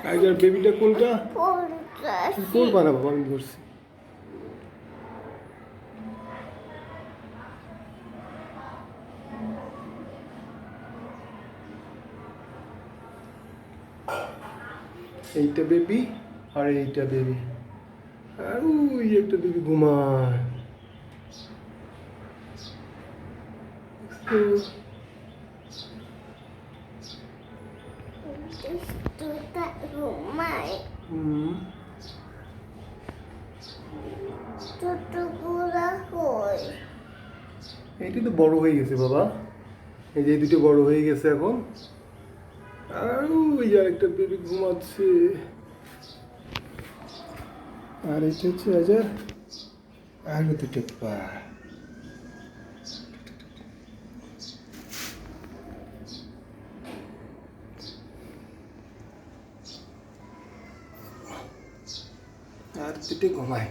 আইজার বেবিটা কোনটা? পড়বা না বাবা, আমি ধরছি। এইটা বেবি আর এইটা বেবি, আর ওই একটা বেবি ঘুমায়। এইটা তো বড় হয়ে গেছে বাবা, এই যে দুটো বড় হয়ে গেছে এখন। আর ওই আরেকটা বেবি ঘুমাচ্ছে। আর এটা হচ্ছে আজার, আর দুটো পা। আর দুটো ঘুমায়।